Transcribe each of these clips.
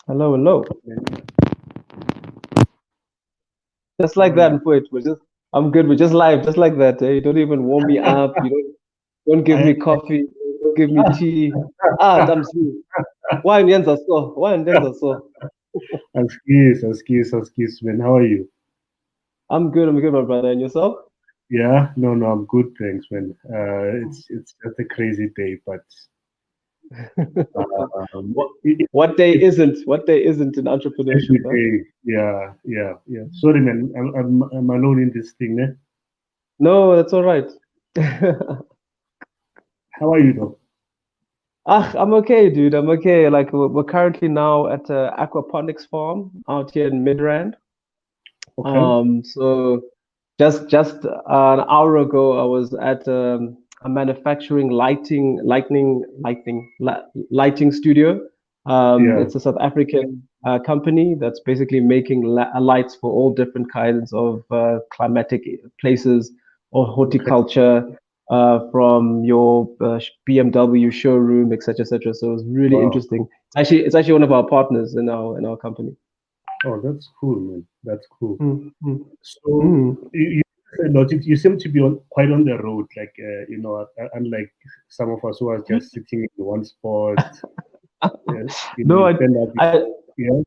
Hello, hello. Just like that, poet. I'm good. We're just live, just like that. Eh? You don't even warm me up. You don't give me coffee. You don't give me tea. I'm sweet. Why yenza so? Why yenza so? Excuse, man. How are you? I'm good, my brother. And yourself? Yeah, no, I'm good, thanks, man. It's just a crazy day, but What it, what day it's isn't? What day isn't in entrepreneurship, every huh? day. Yeah. Sorry, man. I'm alone in this thing, eh? No, that's all right. How are you, though? I'm okay, dude. I'm okay. Like we're currently now at a aquaponics farm out here in Midrand. Okay. So just an hour ago, I was at a manufacturing lighting studio. Yeah. It's a South African company that's basically making lights for all different kinds of climatic places or Okay. horticulture, from your BMW showroom, etc., etc. So it was really Wow. interesting. It's actually one of our partners in our company. Oh, that's cool, man. That's cool. Mm, mm, So mm. you said not, you seem to be quite on the road, like unlike some of us who are just sitting in one spot. No, You spend up. I, Yeah.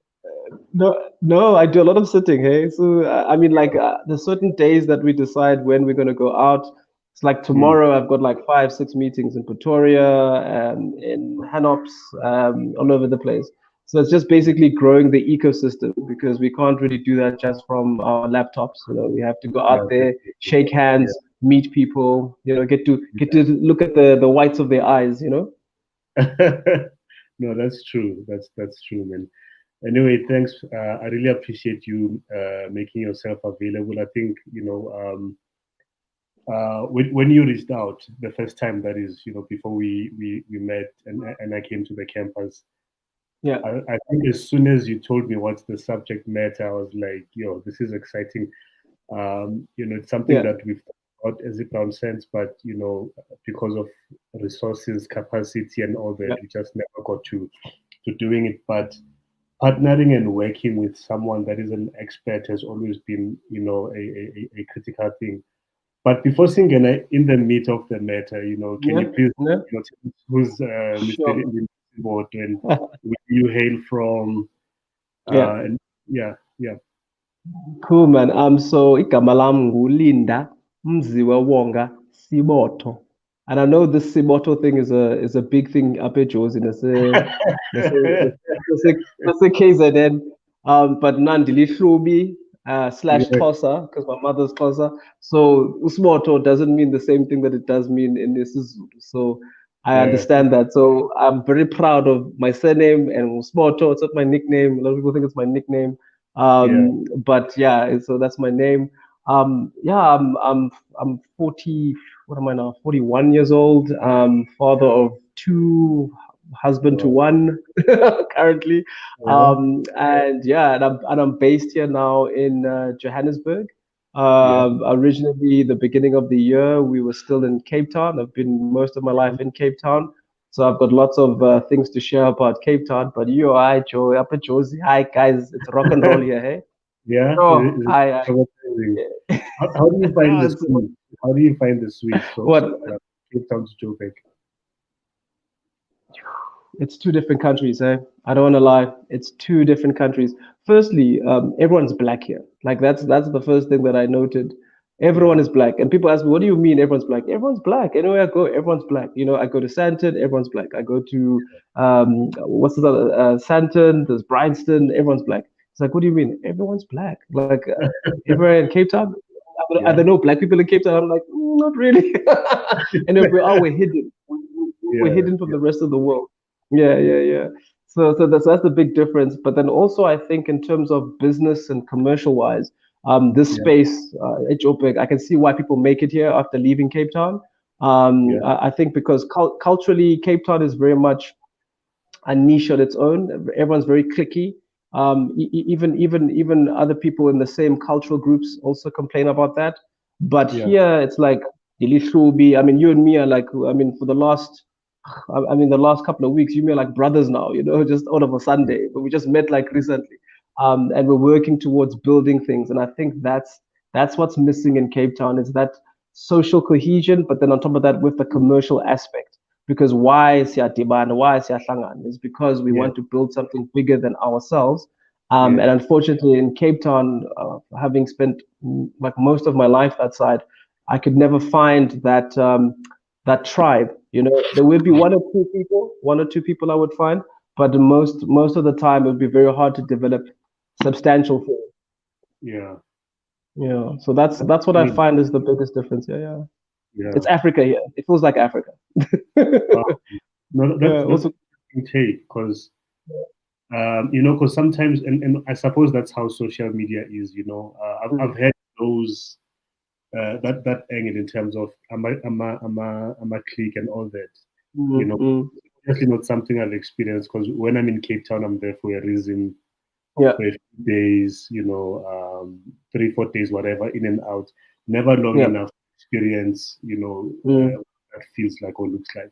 no, I do a lot of sitting. Hey, so I mean, like, there's certain days that we decide when we're gonna go out. It's like Mm. tomorrow, I've got like 5, 6 meetings in Pretoria, in Hanops, all over the place. So it's just basically growing the ecosystem because we can't really do that just from our laptops. We have to go Yeah, out there, definitely. shake hands, meet people. Get to look at the whites of their eyes. Yeah. No, that's true. That's true, man. Anyway, thanks. I really appreciate you making yourself available. I think when you reached out the first time, that is, before we met and I came to the campus. Yeah. I think as soon as you told me what's the subject matter, I was like, yo, this is exciting. It's something Yeah. that we've got as a BrownSense, but because of resources, capacity, and all that, Yeah. we just never got to doing it. But partnering and working with someone that is an expert has always been, a critical thing. But before singing in the meat of the matter, can Yeah. you please, Yeah. tell us who's Mr. Sure. Siboto and where you hail from? Yeah. And yeah. Cool, man. So igama lam nguLinda Mziwe Wonga Siboto. And I know this Siboto thing is a big thing up at Joe's in the KZN. But Nandili Shrubi slash Yeah, Xhosa, because my mother's Xhosa. So Usmoto doesn't mean the same thing that it does mean in isiZulu. So I yeah, understand that. So I'm very proud of my surname and Usmoto. It's not my nickname. A lot of people think it's my nickname. yeah. But yeah, so that's my name. Yeah, I'm 40. What am I now? 41 years old. Father of two. husband to Wow. one currently. Yeah. And yeah, and I'm based here now in Johannesburg. Yeah. Originally, the beginning of the year, we were still in Cape Town. I've been most of my life in Cape Town. So I've got lots of things to share about Cape Town. But you, I, Joe, up at Josie. Hi, guys. It's rock and roll here, hey? Yeah. Oh, I Traumatizing. How do you find the it's, switch? How do you find the switch? So, what? Cape Town to Joburg. It's two different countries, eh? I don't want to lie. It's two different countries. Firstly, everyone's black here. Like that's the first thing that I noted. Everyone Yeah. is black, and people ask me, "What do you mean everyone's black?" Everyone's black. Anywhere I go, everyone's black. I go to Santon, everyone's black. I go to what's the other Santon? There's Bryanston, everyone's black. It's like, what do you mean? Everyone's black. Like everywhere in Cape Town, are Yeah. there no black people in Cape Town? I'm like, not really. And if we are, we're hidden. We're Yeah. hidden from the rest of the world. Yeah, yeah, yeah. So that's the big difference. But then also, I think in terms of business and commercial wise, this Yeah. space at Joburg, I can see why people make it here after leaving Cape Town. Yeah. I think because culturally, Cape Town is very much a niche on its own. Everyone's very cliquey. Even other people in the same cultural groups also complain about that. But Yeah. here, it's like Dilithlubi. I mean, you and me are like, I mean, for the last the last couple of weeks, you mean like brothers now, just out of a Sunday. But we just met like recently, and we're working towards building things. And I think that's what's missing in Cape Town is that social cohesion, but then on top of that, with the commercial aspect. Because why siyadibana, why siyahlangana is because we Yeah. want to build something bigger than ourselves. Yeah. And unfortunately, in Cape Town, having spent like most of my life that side, I could never find that tribe. There would be one or two people I would find, but most of the time it would be very hard to develop substantial things. Yeah. So that's what I Mm. find is the biggest difference. Yeah, yeah. Yeah. It's Africa here. It feels like Africa. Wow. No, Yeah. that's Also, an interesting take because because sometimes, and I suppose that's how social media is. I've mm, had those that angle in terms of I'm a clique and all that. You mm, know, mm. definitely not something I've experienced because when I'm in Cape Town, I'm there for a reason, Yeah, for a few days, 3, 4 days, whatever, in and out. Never long yeah. enough to experience, Mm. what that feels like or looks like.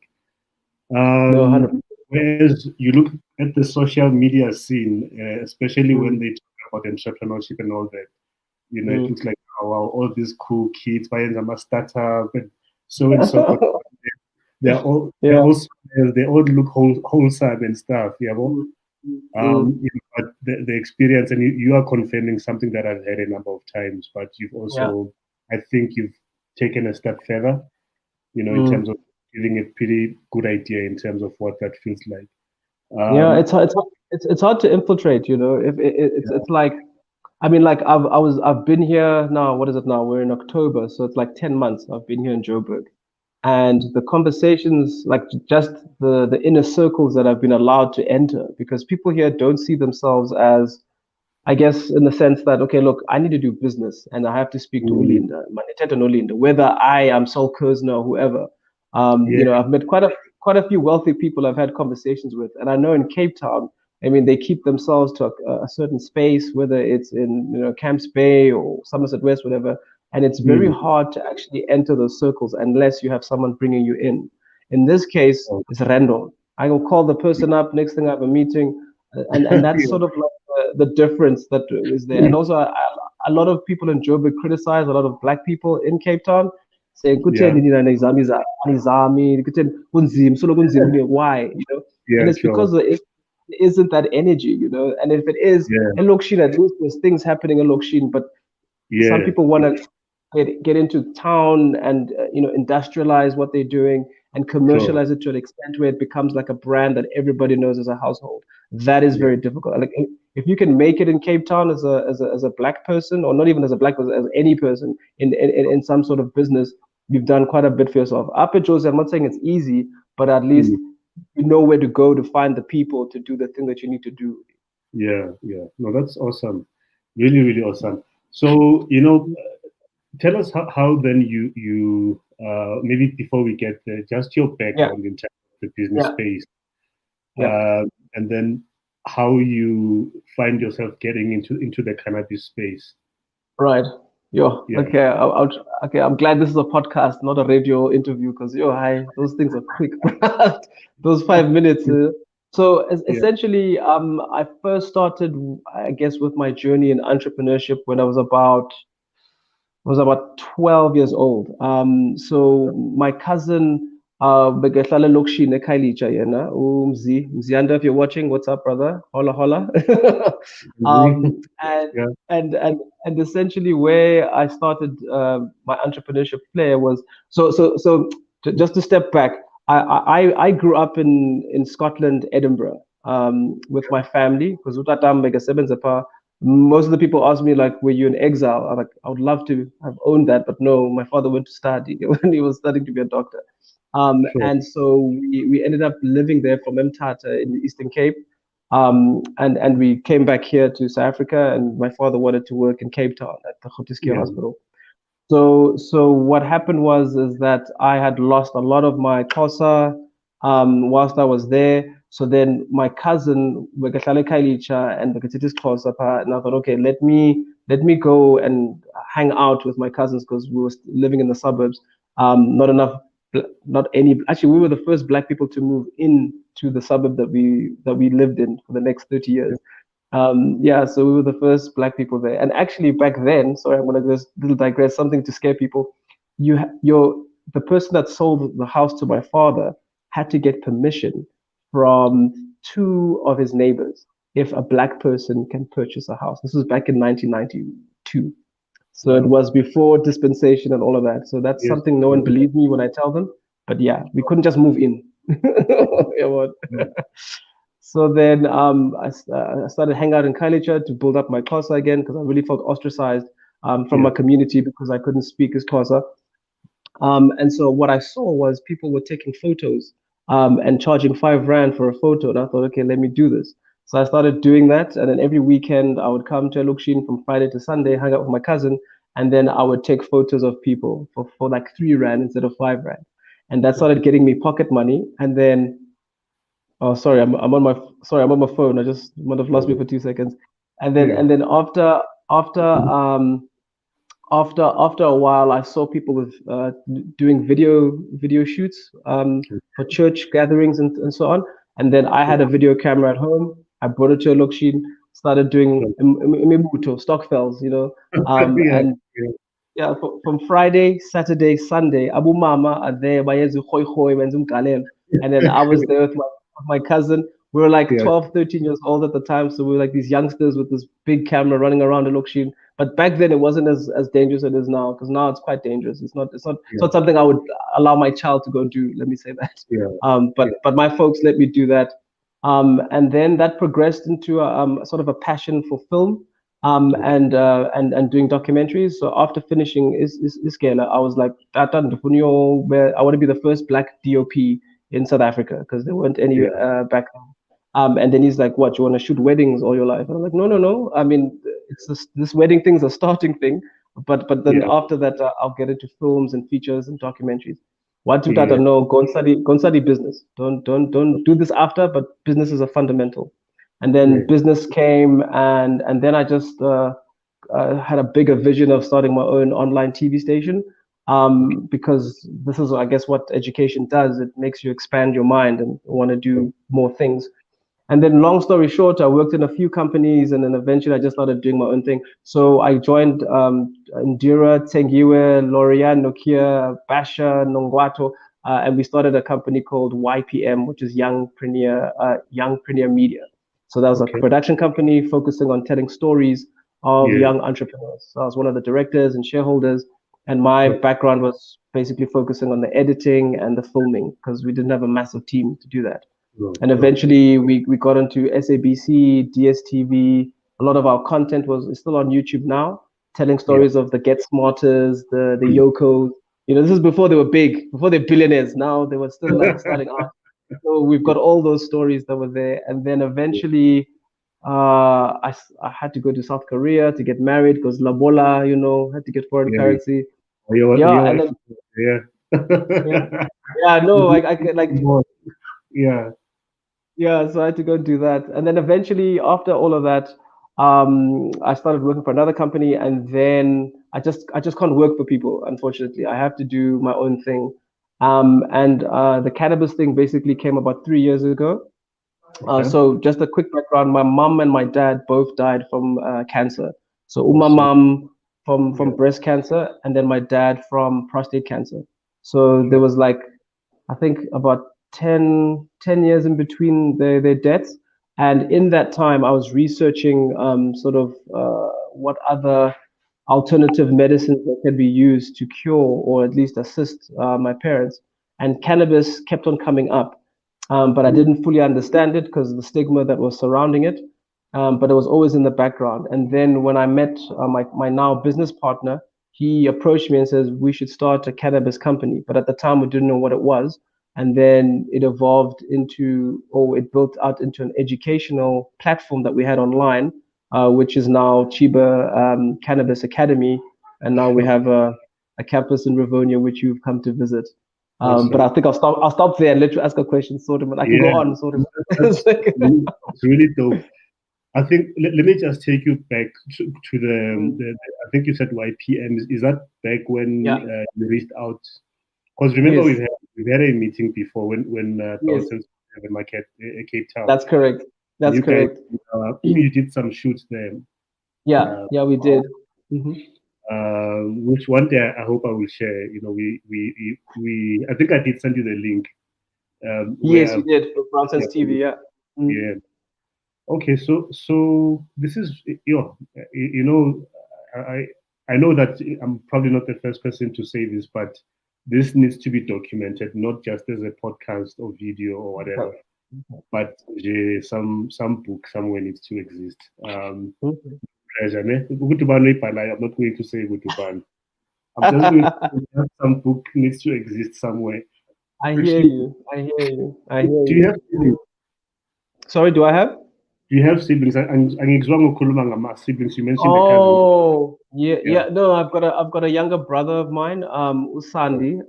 No, 100. Whereas you look at the social media scene, especially when Mm, they talk about entrepreneurship and all that, it mm. looks like, oh, wow, all these cool kids, buying a startup and so on. They're Yeah. all they all look wholesome and stuff. Yeah, well, Mm, mm, mm. but the experience, and you are confirming something that I've heard a number of times, but you've Yeah. also, I think you've taken a step further, in terms Mm. of giving a pretty good idea in terms of what that feels like. Yeah, Um, it's hard to infiltrate, if it's like I mean like I've been here now, what is it now? We're in October, so it's like 10 months I've been here in Joburg. And the conversations, like just the inner circles that I've been allowed to enter, because people here don't see themselves as, I guess, in the sense that, okay, look, I need to do business and I have to speak to mm, Ulinda, Maniteta and Ulinda, whether I am Sol Kersner or whoever. yeah, I've met quite a few wealthy people I've had conversations with, and I know in Cape Town, I mean, they keep themselves to a certain space, whether it's in Camps Bay or Somerset West, whatever, and it's very mm, hard to actually enter those circles unless you have someone bringing you in. In this case, oh, it's random. I will call the person up next thing I have a meeting, and that's yeah, sort of like the difference that is there. And also, a lot of people in Joburg criticize a lot of black people in Cape Town, saying, yeah, "Kutheni nina nizami, kutheni kunzima, solo kunzima." Why? And yeah, it's sure, because there isn't that energy, And if it is, yeah, in Lokshin, at least there's things happening in Lokshin, but some yeah, people want to get into town and industrialize what they're doing and sure, commercialize it to an extent where it becomes like a brand that everybody knows as a household. That is yeah, very difficult. Like if you can make it in Cape Town as a black person, or not even as a black person, as any person in some sort of business, you've done quite a bit for yourself. Up at Jose, I'm not saying it's easy, but at least mm, you know where to go to find the people to do the thing that you need to do. yeah, yeah. No, that's awesome, really, really awesome. So, tell us how then you maybe before we get there, just your Yeah, background in terms of the business yeah. space. and then how you find yourself getting into the cannabis space. Right. Okay. Okay. I'm glad this is a podcast, not a radio interview, because hi, those things are quick. Those 5 minutes. So essentially, I first started, I guess, with my journey in entrepreneurship when I was about 12 years old. So my cousin, bekehlala elokishini eKhayelitsha yena, Mzianda, if you're watching, what's up, brother? Holla, holla. um, and, Yeah. and essentially where I started my entrepreneurship flair was, so just to step back, I grew up in Scotland, Edinburgh, with my family, because most of the people ask me, like, were you in exile? I'm like, I would love to have owned that, but no, my father went to study when he was studying to be a doctor. Sure. And so we ended up living there from Mthatha in the Eastern Cape. And we came back here to South Africa, and my father wanted to work in Cape Town at the Grooteskier Hospital. So what happened was is that I had lost a lot of my Xhosa whilst I was there. So then my cousin bekehlala eKhayelitsha and bekethetha isiXhosa pha, and I thought, okay, let me go and hang out with my cousins because we were living in the suburbs. Not any. Actually, we were the first black people to move in to the suburb that we lived in for the next 30 years. So we were the first black people there. And actually back then, sorry, I'm gonna just little digress, something to scare people. The person that sold the house to my father had to get permission from two of his neighbors if a black person can purchase a house. This was back in 1992. So it was before dispensation and all of that. So that's something no one believes me when I tell them. But yeah, we couldn't just move in. So then I started hanging out in Khayelitsha to build up my Xhosa again because I really felt ostracized from my community because I couldn't speak as Xhosa. And so what I saw was people were taking photos and charging 5 rand for a photo. And I thought, okay, let me do this. So I started doing that. And then every weekend I would come to Elukishini from Friday to Sunday, hang out with my cousin. And then I would take photos of people for like 3 rand instead of 5 rand. And that started getting me pocket money. And then, oh, sorry, I'm on my phone. I just might have lost me for 2 seconds. And then after a while, I saw people with doing video shoots for church gatherings and so on. And then I had a video camera at home. I brought it to Elukishini, started doing imibuto, stockfells, and from Friday, Saturday, Sunday, Abu Mama are there, and then I was there with my cousin. We were like 12, 13 years old at the time, so we were like these youngsters with this big camera running around Elukishini. But back then it wasn't as dangerous as it is now, because now it's quite dangerous. It's not something I would allow my child to go do. Let me say that. But my folks let me do that. And then that progressed into a sort of a passion for film. And doing documentaries. So after finishing Iskela, I was like, I want to be the first black DOP in South Africa because there weren't any back then. And then he's like, what, you want to shoot weddings all your life? And I'm like, no. I mean, it's this wedding thing's a starting thing, but then after that, I'll get into films and features and documentaries. What to that? No, go and study business. Don't do this after, but business is a fundamental. And then business came, and then I just had a bigger vision of starting my own online TV station, because this is, I guess, what education does. It makes you expand your mind and want to do more things. And then, long story short, I worked in a few companies, and then eventually I just started doing my own thing. So I joined Indira, Tengiwe, L'Oreal, Nokia, Basha, Nongwato, and we started a company called YPM, which is Youngpreneur Media. So that was a production company focusing on telling stories of young entrepreneurs. So I was one of the directors and shareholders, and my background was basically focusing on the editing and the filming because we didn't have a massive team to do that. And eventually we got into SABC, DSTV. A lot of our content is still on YouTube now, telling stories of the Get Smarters, the Yokos. This is before they were big, before they're billionaires. Now they were still like starting out. So we've got all those stories that were there. And then eventually I had to go to South Korea to get married because Labola, had to get foreign currency. I like. Yeah. Yeah, so I had to go do that. And then eventually, after all of that, I started working for another company, and then I just can't work for people, unfortunately. I have to do my own thing. And the cannabis thing basically came about 3 years ago. Okay. So just a quick background, my mom and my dad both died from cancer. So Oh, my so mom from yeah, breast cancer, and then my dad from prostate cancer. So there sure. was like, I think about 10 years in between their deaths. And in that time, I was researching sort of what other alternative medicines that can be used to cure or at least assist my parents. And cannabis kept on coming up, but I didn't fully understand it because of the stigma that was surrounding it. But it was always in the background. And then when I met my now business partner, he approached me and says we should start a cannabis company. But at the time, we didn't know what it was. And then it evolved into, or it built out into an educational platform that we had online, which is now Cheeba Cannabis Academy. And now we Sure. have a campus in Rivonia, which you've come to visit. But I Awesome. think I'll stop there and let you ask a question, sort of. But I can Yeah, go on, sort of. that's it's really dope. I think let me just take you back to Mm, the I think you said YPM. Is that back when yeah. you reached out? Because remember Yes. we've had a meeting before when Yes. BrownSense had a market Cape Town. That's correct. And That's you guys correct. you did some shoots there. Yeah. Uh, Yeah, we did. Hmm. which one day I hope I will share. You know, we I think I did send you the link Yes, where you did for yeah, BrownSense TV. Yeah. Mm. yeah. Okay, so this is you know I know that I'm probably not the first person to say this, but this needs to be documented, not just as a podcast or video or whatever, but some book somewhere needs to exist. Okay. Treasure, ne? I'm not going to say Gutuban. I'm just going to say that some book needs to exist somewhere. I hear Actually, you. I hear you. I hear do you you. have siblings? Sorry, do I have? Do you have siblings? Angizwanga ukhuluma ngama-siblings. You mentioned the cousin. Oh, yeah, Yeah. yeah. No, I've got a younger brother of mine, Oh, Usandi.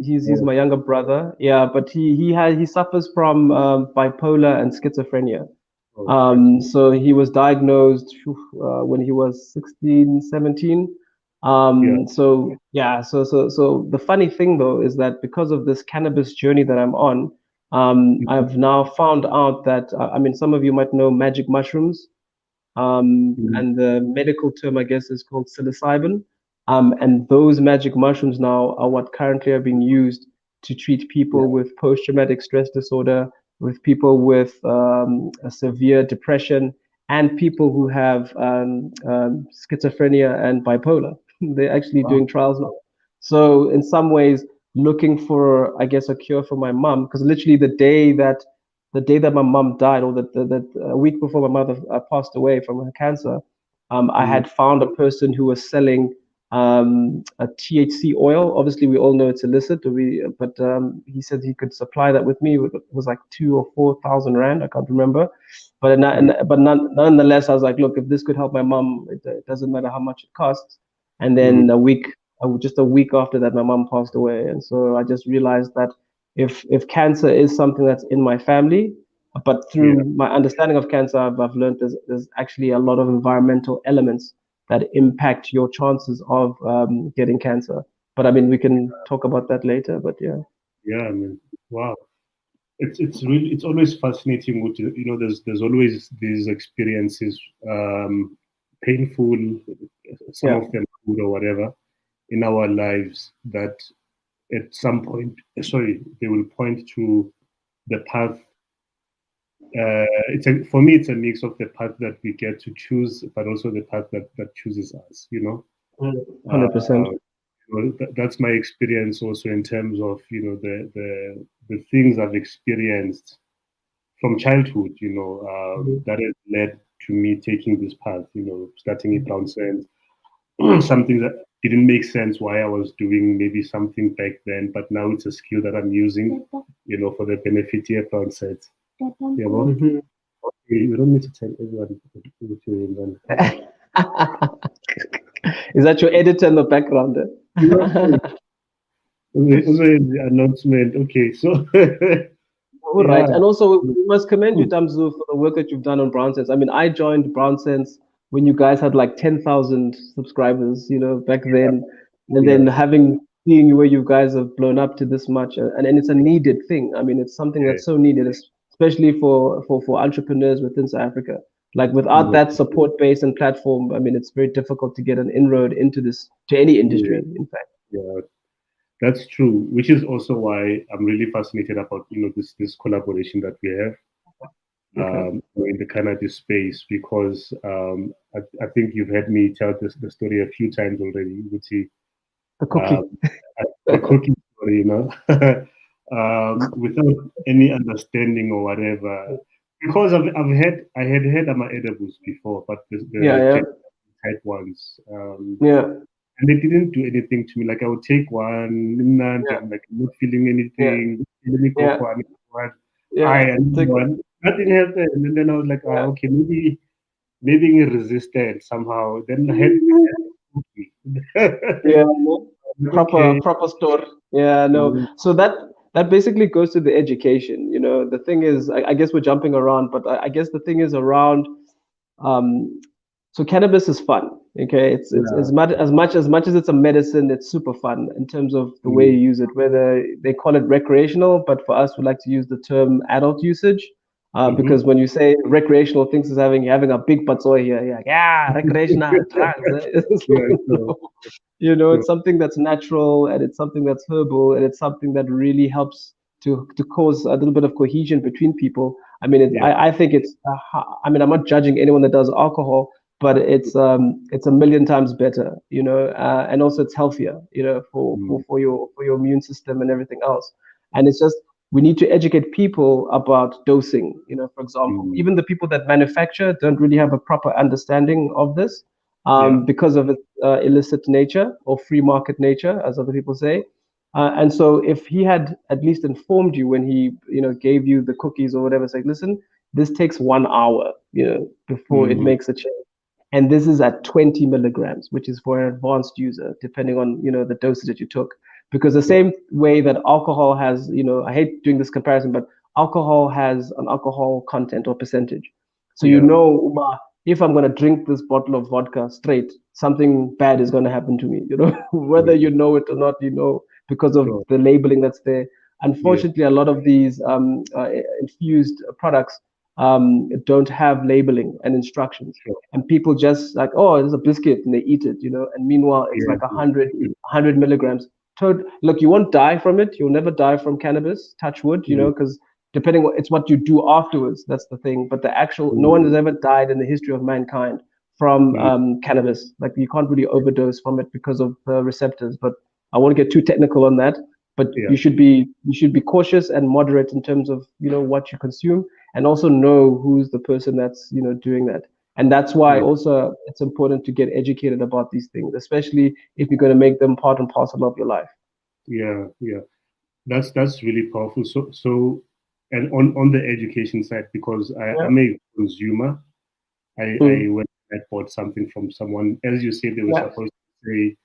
He's oh, my younger brother. Yeah, but he suffers from bipolar and schizophrenia. oh, shit. So he was diagnosed when he was 16, 17. Yeah. So yeah, so the funny thing though is that because of this cannabis journey that I'm on, Mhm. I've now found out that I mean some of you might know magic mushrooms. Mhm. And the medical term, I guess, is called psilocybin. And those magic mushrooms now are what currently are being used to treat Yeah. people with post-traumatic stress disorder, with people with a severe depression, and people who have schizophrenia and bipolar. They're actually Wow. doing trials now. So in some ways, looking for, I guess, a cure for my mom, because literally the day that my mom died, or a week before my mother passed away from her cancer, I Mhm. had found a person who was selling a THC oil. Obviously, we all know it's illicit, but he said he could supply that with me. It was like 2 or 4 thousand rand. I can't remember, Mhm. but nonetheless, I was like, look, if this could help my mom, it doesn't matter how much it costs. And Mhm. then just a week after that, my mom passed away, and so I just realized that if cancer is something that's in my family, but Yeah. through my understanding of cancer, I've learned there's actually a lot of environmental elements that impact your chances of getting cancer. But I mean, we can talk about that later. But yeah, Yeah. I mean, wow. It's always fascinating. There's always these experiences, painful, some yeah, of them good or whatever, in our lives that at some point, sorry, they will point to the path. For me, it's a mix of the path that we get to choose, but also the path that chooses us. 100%. That's my experience also in terms of the things I've experienced from childhood. That has led to me taking this path. Starting in BrownSense, something that didn't make sense why I was doing maybe something back then, but now it's a skill that I'm using. For the benefit here BrownSense. Yeah, well, Hmm. you don't need to tell everybody what you're in. Is that your editor in the background? Also, the announcement. Okay, so All right. Yeah. And also, we must commend you, Damzu, for the work that you've done on BrownSense. I mean, I joined BrownSense when you guys had like 10,000 subscribers, back then. And then Yeah. seeing where you guys have blown up to this much. And it's a needed thing. I mean, it's something Yeah. that's so needed, especially for entrepreneurs within South Africa. Like without Yeah. that support base and platform, I mean, it's very difficult to get an inroad into to any industry, Yeah. in fact. Yeah. That's true, which is also why I'm really fascinated about this collaboration that we have Okay. in the cannabis space, because I think you've heard me tell the story a few times already, Uti, The cookie. um, the cooking story, without any understanding or whatever. Because I had heard about edibles before, but Yeah, yeah, the type ones. yeah, And they didn't do anything to me. Like I would take one, and yeah, I'm like not feeling yeah, anything. Let me go yeah, for another one. yeah. And Take it. one. Nothing happened. And then I was like, Yeah. okay, maybe resistant somehow. Then I had Yeah, no. Proper okay. proper store. Yeah, no. Mm, So that basically goes to the education. The thing is, I guess we're jumping around, but I guess the thing is around. Um, so cannabis is fun. Okay, it's yeah. as much as it's a medicine, it's super fun in terms of the way you Mm, use it. Whether they call it recreational, but for us, we like to use the term adult usage. mm-hmm. Because when you say recreational, things is having a big patsoy here. You're like, yeah, recreational drugs. Yeah, so, No. so It's something that's natural and it's something that's herbal and it's something that really helps to cause a little bit of cohesion between people. I mean, yeah. I think I mean, I'm not judging anyone that does alcohol, but it's a million times better, and also it's healthier, Mm, for your immune system and everything else. And it's just we need to educate people about dosing. For example, mm, even the people that manufacture don't really have a proper understanding of this, yeah. because of its illicit nature or free market nature, as other people say. And so, if he had at least informed you when he, gave you the cookies or whatever, it's like, listen, this takes 1 hour, before it Mm, makes a change, and this is at 20 milligrams, which is for an advanced user, depending on the dosage that you took. Because the sure. same way that alcohol has, I hate doing this comparison, but alcohol has an alcohol content or percentage. So Yeah. Uma, if I'm going to drink this bottle of vodka straight, something bad is going to happen to me, whether Mm, you know it or not, because of sure. the labeling that's there. Yeah. Unfortunately, a lot of these infused products don't have labeling and instructions. Sure. And people just like, oh, it's a biscuit, and they eat it, And meanwhile, it's Yeah. like 100 milligrams. Look, you won't die from it. You'll never die from cannabis, touch wood, Mm, because depending it's what you do afterwards. That's the thing. But no one has mm, ever died in the history of mankind from mm, cannabis. Like you can't really overdose from it because of the receptors. But I won't get too technical on that. But yeah. you should be cautious and moderate in terms of what you consume, and also know who's the person that's doing that. And that's why Yeah. also it's important to get educated about these things, especially if you're going to make them part and parcel of your life. Yeah. Yeah. That's really powerful. So, and on the education side, because Yeah. I'm a consumer, I Mm. went and I bought something from someone. As you said, they were Yeah. supposed to say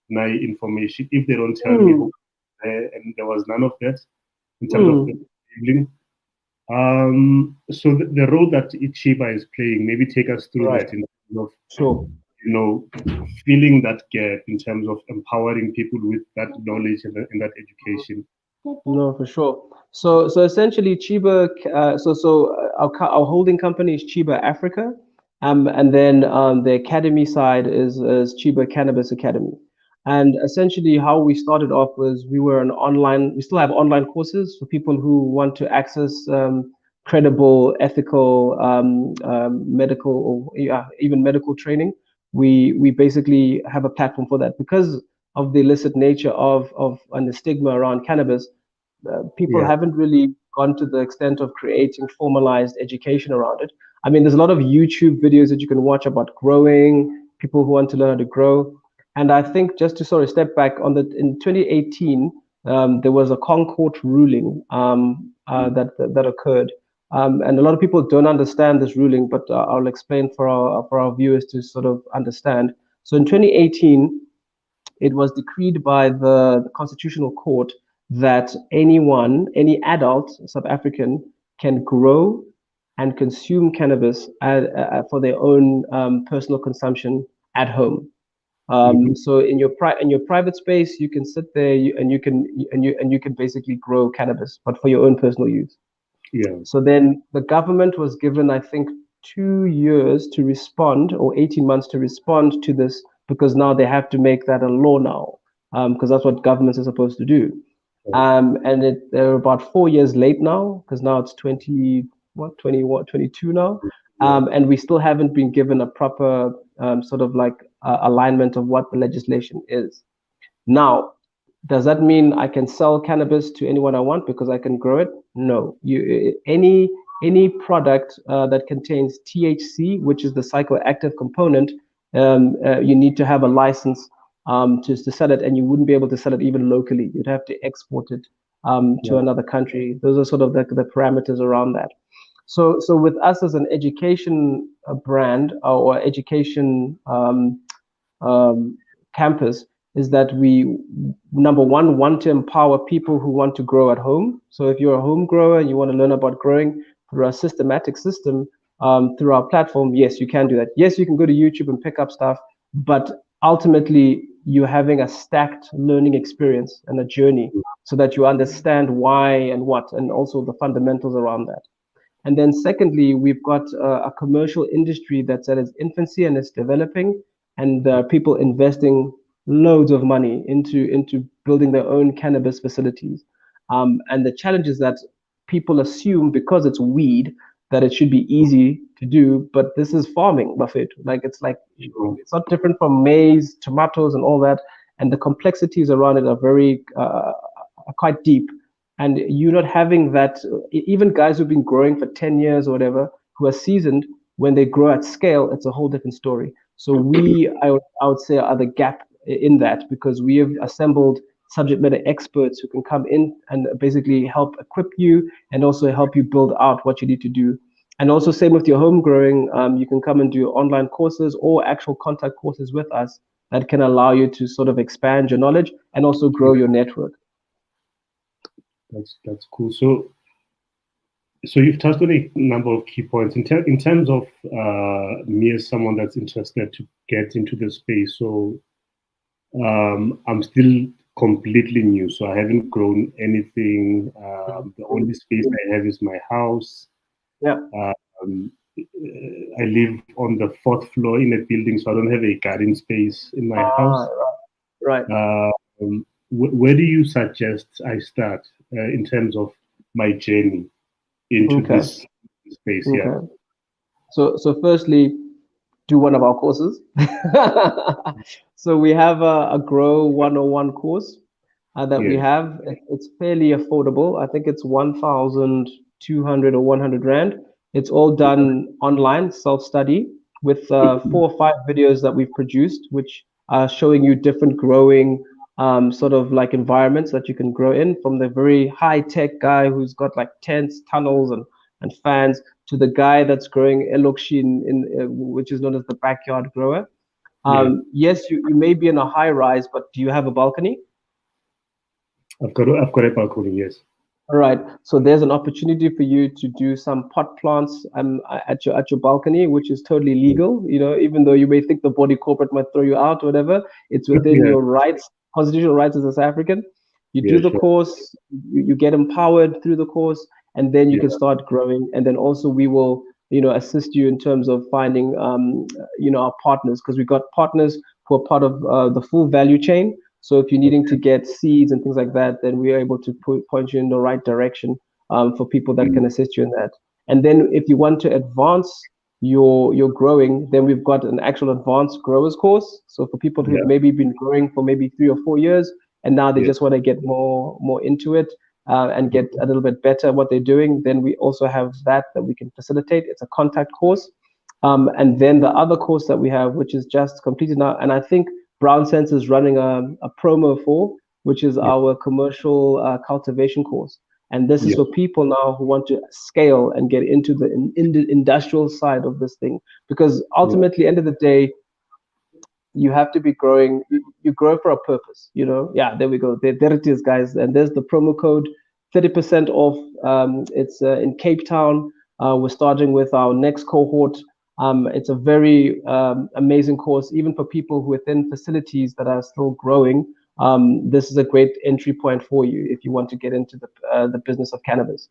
my information. If they don't tell me Mm. who there, and there was none of that in terms of the Mm. labeling. So the role that Cheeba is playing, maybe take us through Right. that in terms of Sure. you know filling that gap in terms of empowering people with that knowledge and that education. No, for sure. So essentially, Cheeba. Our holding company is Cheeba Africa, and then the academy side is Cheeba Cannabis Academy. And essentially, how we started off was we were an online. We still have online courses for people who want to access credible, ethical, medical, or yeah, even medical training. We basically have a platform for that because of the illicit nature of and the stigma around cannabis. People Yeah, haven't really gone to the extent of creating formalized education around it. I mean, there's a lot of YouTube videos that you can watch about growing, people who want to learn how to grow. And I think just to sort of step back in 2018, there was a Concord ruling that occurred. And a lot of people don't understand this ruling, but I'll explain for our viewers to sort of understand. So in 2018, it was decreed by the Constitutional Court that anyone, any adult South African, can grow and consume cannabis for their own personal consumption at home. So in your private space, you can sit there and you can basically grow cannabis, but for your own personal use. Yeah. So then the government was given, I think, 2 years to respond, or 18 months to respond to this, because now they have to make that a law now, because that's what governments are supposed to do. And they're about 4 years late now, because now it's 22 now, and we still haven't been given a proper sort of like alignment of what the legislation is. Now, does that mean I can sell cannabis to anyone I want because I can grow it? No. Any product that contains THC, which is the psychoactive component, you need to have a license to sell it, and you wouldn't be able to sell it even locally. You'd have to export it to another country. Those are sort of the parameters around that. So with us as an education brand or education campus, is that we, number one, want to empower people who want to grow at home. So if you're a home grower and you want to learn about growing through a systematic system, through our platform, yes, you can do that. Yes, you can go to YouTube and pick up stuff, but ultimately you're having a stacked learning experience and a journey so that you understand why and what, and also the fundamentals around that. And then secondly, we've got a commercial industry that's at its infancy and it's developing, and people investing loads of money into building their own cannabis facilities. And the challenge is that people assume because it's weed that it should be easy to do, but this is farming, Buffett. It's not different from maize, tomatoes, and all that. And the complexities around it are very quite deep. And you're not having that. Even guys who've been growing for 10 years or whatever, who are seasoned, when they grow at scale, it's a whole different story. So I would say, are the gap in that, because we have assembled subject matter experts who can come in and basically help equip you and also help you build out what you need to do. And also same with your home growing, you can come and do online courses or actual contact courses with us that can allow you to sort of expand your knowledge and also grow your network. That's cool. So you've touched on a number of key points in terms of me as someone that's interested to get into the space. So I'm still completely new, so I haven't grown anything. The only space I have is my house. Yeah. I live on the 4th floor in a building, so I don't have a garden space in my house. Right. Where do you suggest I start in terms of my journey into this space? Okay. Yeah. So firstly, do one of our courses. So we have a Grow 101 course that we have. It's fairly affordable. I think it's 1,200 or 100 Rand. It's all done online, self-study, with 4 or 5 videos that we've produced, which are showing you different growing sort of like environments that you can grow in, from the very high-tech guy who's got like tents, tunnels, and fans, to the guy that's growing elokshin which is known as the backyard grower. Yes, you may be in a high rise, but do you have a balcony? I've got a balcony, yes. All right. So there's an opportunity for you to do some pot plants at your balcony, which is totally legal. You know, even though you may think the body corporate might throw you out or whatever, it's within your rights, constitutional rights as a South African. You do the course, you get empowered through the course, and then you can start growing. And then also we will, assist you in terms of finding, our partners, because we've got partners who are part of the full value chain. So if you're needing to get seeds and things like that, then we are able to point you in the right direction for people that can assist you in that. And then if you want to advance your growing, then we've got an actual advanced growers course. So for people who've maybe been growing for maybe 3 or 4 years, and now they just want to get more into it and get a little bit better at what they're doing, then we also have that we can facilitate. It's a contact course. And then the other course that we have, which is just completed now, and I think BrownSense is running a promo for, which is our commercial cultivation course. And this is for people now who want to scale and get into the industrial side of this thing. Because ultimately, end of the day, you have to be growing. You grow for a purpose, you know. Yeah, there we go. There it is, guys. And there's the promo code, 30% off. It's in Cape Town. We're starting with our next cohort. It's a very amazing course, even for people within facilities that are still growing. This is a great entry point for you if you want to get into the business of cannabis.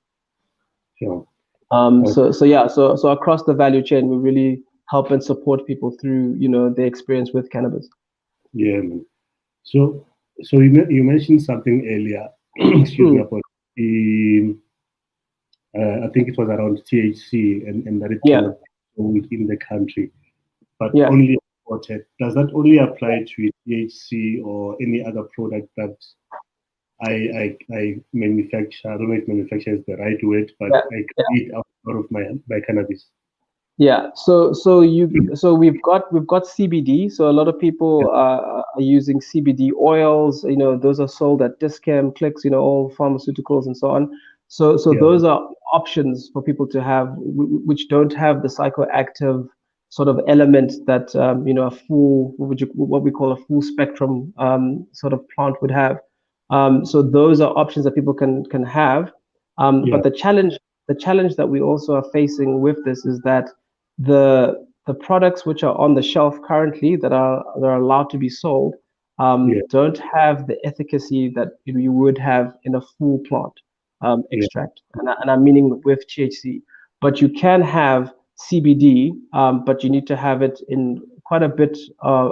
Sure. So across the value chain, we really help and support people through, you know, their experience with cannabis. Yeah, man. So you mentioned something earlier, excuse me, about the I think it was around THC and that it cannot be sold in the country, but only exported. Does that only apply to THC or any other product that I manufacture? I don't know if manufacture is the right word, but I create out of my cannabis. Yeah, so we've got CBD. So a lot of people are using CBD oils. You know, those are sold at Discam, Clicks. You know, all pharmaceuticals and so on. So those are options for people to have, which don't have the psychoactive sort of element that you know, a full what we call a full spectrum sort of plant would have. So those are options that people can have. But the challenge that we also are facing with this is that the products which are on the shelf currently that are allowed to be sold don't have the efficacy that you would have in a full plant extract, and I'm meaning with THC. But you can have CBD, but you need to have it in quite a bit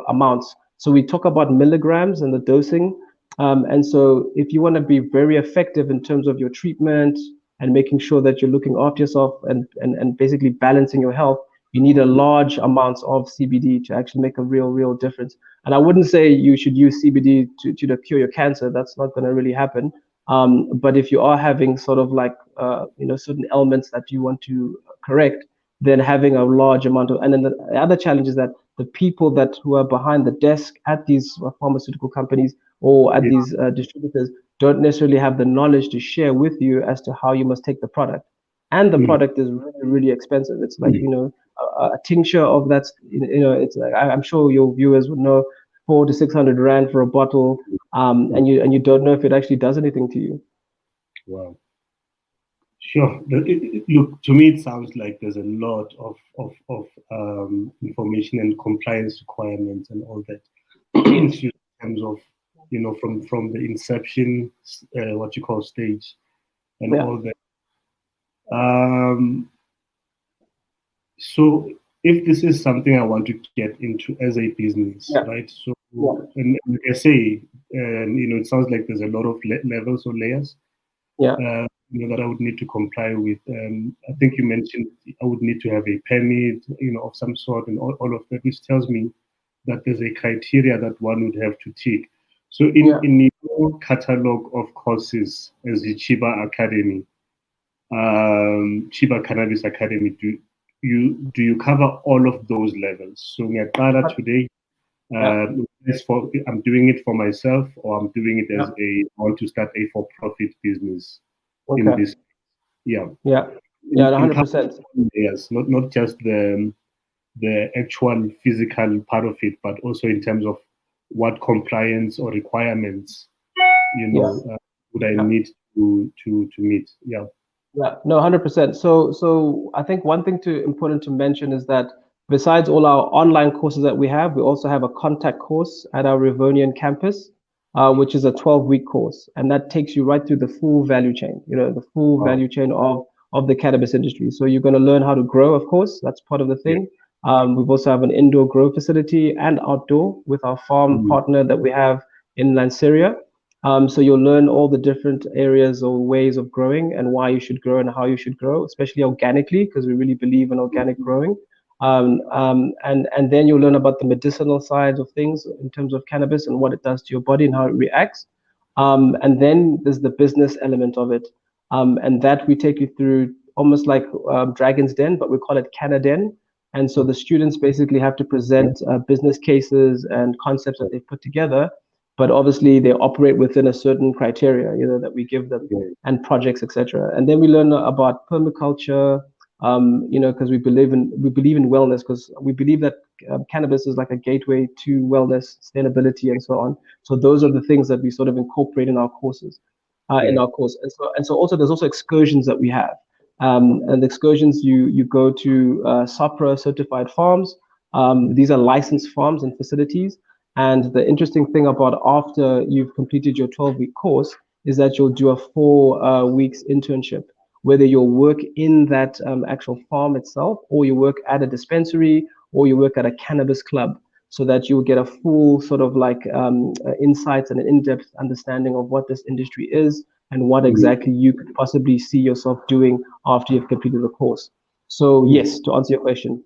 amounts. So we talk about milligrams and the dosing. And so if you want to be very effective in terms of your treatment and making sure that you're looking after yourself and basically balancing your health, you need a large amounts of CBD to actually make a real difference. And I wouldn't say you should use CBD to cure your cancer. That's not going to really happen. But if you are having sort of like you know, certain elements that you want to correct, then having a large amount of, and then the other challenge is that the people who are behind the desk at these pharmaceutical companies or at these distributors don't necessarily have the knowledge to share with you as to how you must take the product. And the product is really expensive. It's like, you know, a tincture of that, you know, it's like, I'm sure your viewers would know, 400 to 600 rand for a bottle, and you don't know if it actually does anything to you. Wow. Sure. Look, to me, it sounds like there's a lot of information and compliance requirements and all that in terms of, you know, from the inception, what you call stage, and all that. So if this is something I want to get into as a business, right? So, and like I say, you know, it sounds like there's a lot of levels or layers. You know, that I would need to comply with. I think you mentioned I would need to have a permit, you know, of some sort, and all of that, which tells me that there's a criteria that one would have to tick. So in your catalog of courses as the Cheeba Academy, Cheeba Cannabis Academy, do you cover all of those levels? So today, I'm doing it for myself, or I'm doing it as I want to start a for-profit business. In this, 100%. Yes, not just the actual physical part of it, but also in terms of what compliance or requirements, you know, would I need to meet. Yeah, no, 100%. So I think one thing important to mention is that besides all our online courses that we also have a contact course at our Rivonian campus, which is a 12-week course, and that takes you right through the full value chain, you know, the full value chain of the cannabis industry. So you're going to learn how to grow, of course, that's part of the thing. We've also have an indoor grow facility and outdoor with our farm partner that we have in Lanseria. So you'll learn all the different areas or ways of growing and why you should grow and how you should grow, especially organically, because we really believe in organic growing. And then you'll learn about the medicinal side of things in terms of cannabis and what it does to your body and how it reacts. And then there's the business element of it. And that we take you through almost like Dragon's Den, but we call it Cannaden. And so the students basically have to present business cases and concepts that they've put together, but obviously they operate within a certain criteria, you know, that we give them and projects, etc. And then we learn about permaculture, because we believe in wellness, because we believe that cannabis is like a gateway to wellness, sustainability, and so on. So those are the things that we sort of incorporate in our courses, in our course. And so also there's also excursions that we have. And excursions, you go to SAPRA certified farms. These are licensed farms and facilities. And the interesting thing about after you've completed your 12-week course is that you'll do a 4 weeks internship, whether you'll work in that actual farm itself, or you work at a dispensary, or you work at a cannabis club, so that you'll get a full sort of like insights and an in-depth understanding of what this industry is and what exactly you could possibly see yourself doing after you've completed the course. So yes, to answer your question,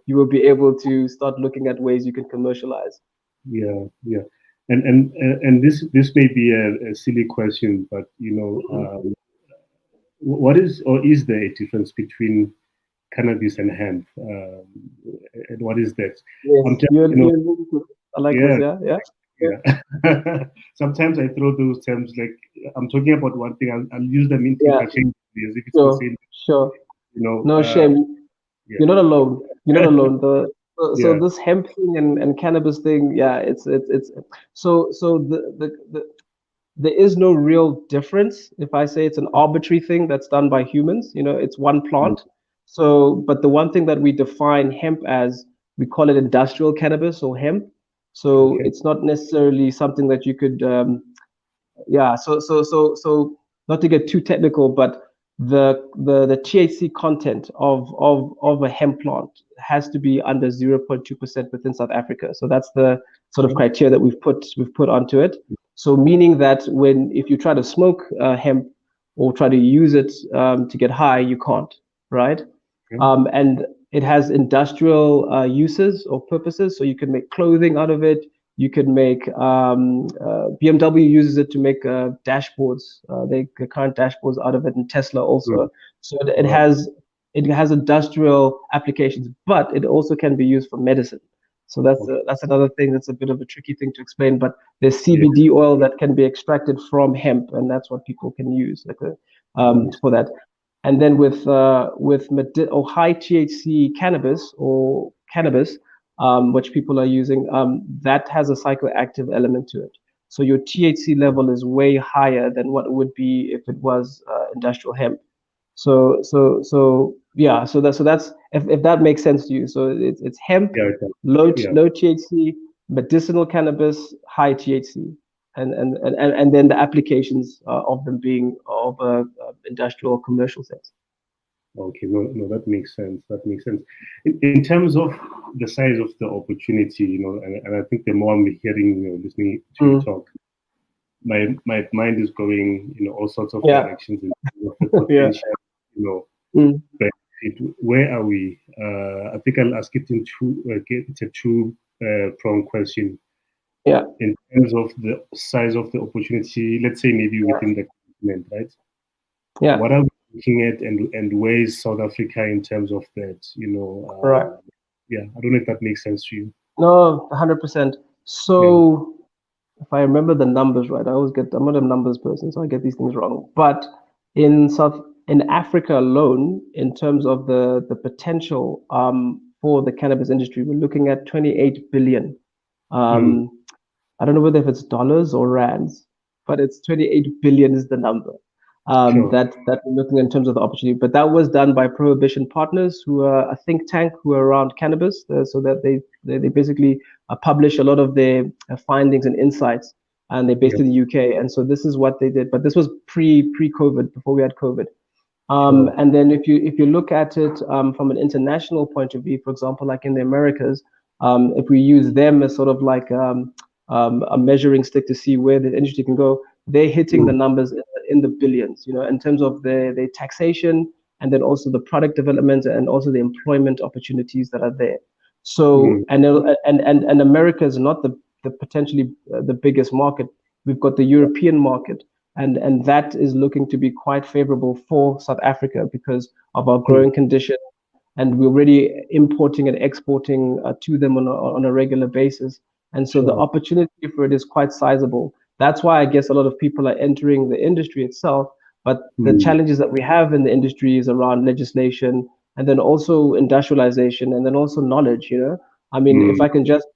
you will be able to start looking at ways you can commercialize. Yeah, yeah. And this may be a silly question, but what is, or is there a difference between cannabis and hemp? And what is that? Yes, I like yeah, this. Yeah, yeah. Sometimes I throw those terms like I'm talking about one thing. I'll use them interchangeably as if it's the same. Sure. No Yeah. shame. You're not alone. You're not alone. So Yeah. this hemp thing and cannabis thing, it's so there is no real difference. If I say it's an arbitrary thing that's done by humans, it's one plant. So, but the one thing that we define hemp as, we call it industrial cannabis or hemp. So it's not necessarily something that you could, So not to get too technical, but the THC content of a hemp plant has to be under 0.2% within South Africa. So that's the sort of criteria that we've put onto it. So meaning that if you try to smoke hemp or try to use it to get high, you can't, right? And it has industrial uses or purposes. So you can make clothing out of it. You can make BMW uses it to make dashboards. They current dashboards out of it, and Tesla also. So it has industrial applications, but it also can be used for medicine. So that's another thing that's a bit of a tricky thing to explain. But there's CBD oil that can be extracted from hemp, and that's what people can use for that. And then with high THC cannabis, which people are using, that has a psychoactive element to it. So your THC level is way higher than what it would be if it was industrial hemp. So that's if that makes sense to you. So it's hemp, low THC, medicinal cannabis, high THC, and then the applications of them being of industrial commercial sense. Okay, no, that makes sense. That makes sense. In terms of the size of the opportunity, and I think the more I'm hearing, listening to you talk, my mind is going, all sorts of directions in terms of the potential, benefit. Where are we? I think I'll ask it in it's a two-pronged question. Yeah. In terms of the size of the opportunity, let's say maybe within the continent, right? Yeah. What are we looking at, and where is South Africa in terms of that? Right. Yeah, I don't know if that makes sense to you. No, 100%. So if I remember the numbers right, I'm not a numbers person, so I get these things wrong. But in Africa alone, in terms of the potential for the cannabis industry, we're looking at 28 billion. I don't know whether if it's dollars or rands, but it's 28 billion is the number that we're looking in terms of the opportunity. But that was done by Prohibition Partners, who are a think tank who are around cannabis, so that they basically publish a lot of their findings and insights, and they're based in the UK. And so this is what they did. But this was pre-COVID, before we had COVID. And then if you look at it from an international point of view, for example, like in the Americas, if we use them as sort of like a measuring stick to see where the industry can go, they're hitting the numbers in the billions, in terms of their taxation, and then also the product development, and also the employment opportunities that are there. So and America is not the potentially the biggest market. We've got the European market, and that is looking to be quite favorable for South Africa because of our growing condition, and we're already importing and exporting to them on a regular basis. And so the opportunity for it is quite sizable. That's why I guess a lot of people are entering the industry itself, But the challenges that we have in the industry is around legislation, and then also industrialization, and then also knowledge. I mean, if I can just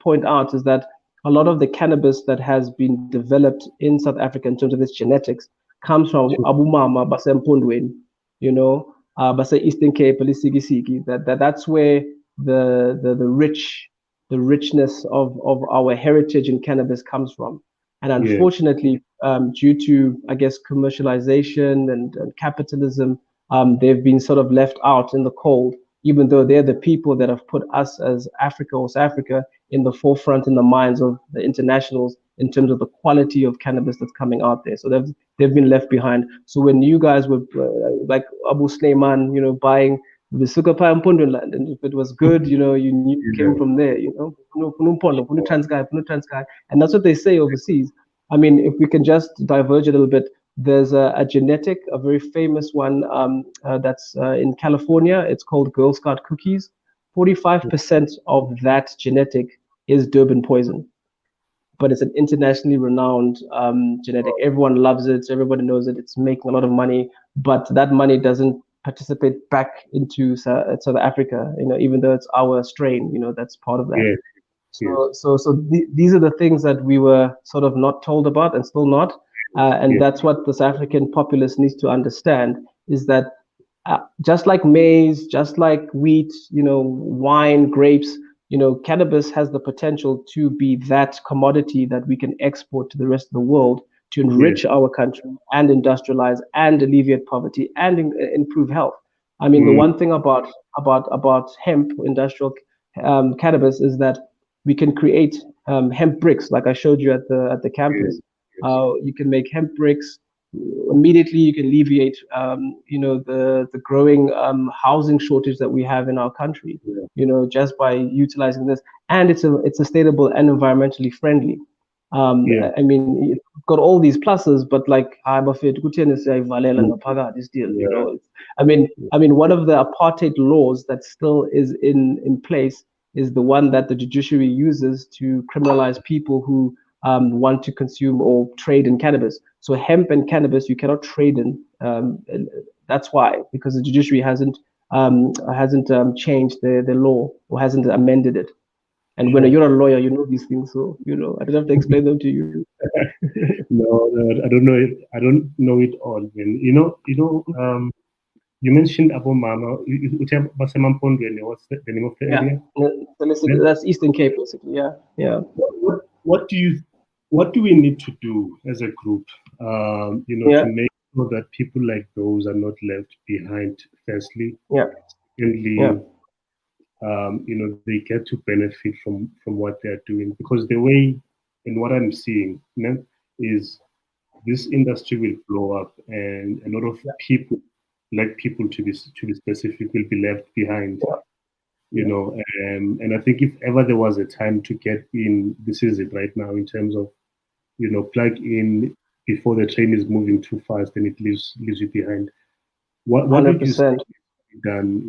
point out, is that a lot of the cannabis that has been developed in South Africa in terms of its genetics comes from Abu Mama Basempondweni, Basa Eastern Cape, Sigi. That's where the richness of our heritage in cannabis comes from. And unfortunately, due to, I guess, commercialization and capitalism, they've been sort of left out in the cold, even though they're the people that have put us as Africa or South Africa in the forefront in the minds of the internationals in terms of the quality of cannabis that's coming out there. So they've been left behind. So when you guys were like Abu Sleiman, buying the Sukapa and Pundunland, and if it was good, you knew it came from there, Transkei. And that's what they say overseas. I mean, if we can just diverge a little bit, there's a genetic, a very famous one that's in California. It's called Girl Scout cookies. 45% of that genetic is Durban poison, but it's an internationally renowned genetic. Everyone loves it. Everybody knows it. It's making a lot of money, but that money doesn't participate back into South Africa, even though it's our strain, that's part of that. So these are the things that we were sort of not told about and still not. And that's what the South African populace needs to understand, is that just like maize, just like wheat, wine, grapes, cannabis has the potential to be that commodity that we can export to the rest of the world to enrich our country and industrialize and alleviate poverty and improve health. I mean, the one thing about hemp, industrial cannabis, is that we can create hemp bricks, like I showed you at the campus. You can make hemp bricks. Immediately, you can alleviate, the growing housing shortage that we have in our country. Just by utilizing this, and it's sustainable and environmentally friendly. I mean, it's got all these pluses, but like this deal, I mean, one of the apartheid laws that still is in place is the one that the judiciary uses to criminalize people who want to consume or trade in cannabis. So hemp and cannabis you cannot trade in. That's why, because the judiciary hasn't changed the law or hasn't amended it. And when you're a lawyer, you know these things, so I don't have to explain them to you. No, I don't know it. I don't know it all. You mentioned Abu Mama. What's the name of the area? That's Eastern Cape, basically. Yeah. What do we need to do as a group, to make sure that people like those are not left behind? Firstly, secondly, they get to benefit from what they're doing, because the way and what I'm seeing is this industry will blow up, and a lot of people, like people to be specific, will be left behind. And I think if ever there was a time to get in, this is it right now, in terms of plug in before the train is moving too fast and it leaves you behind. What did you see done,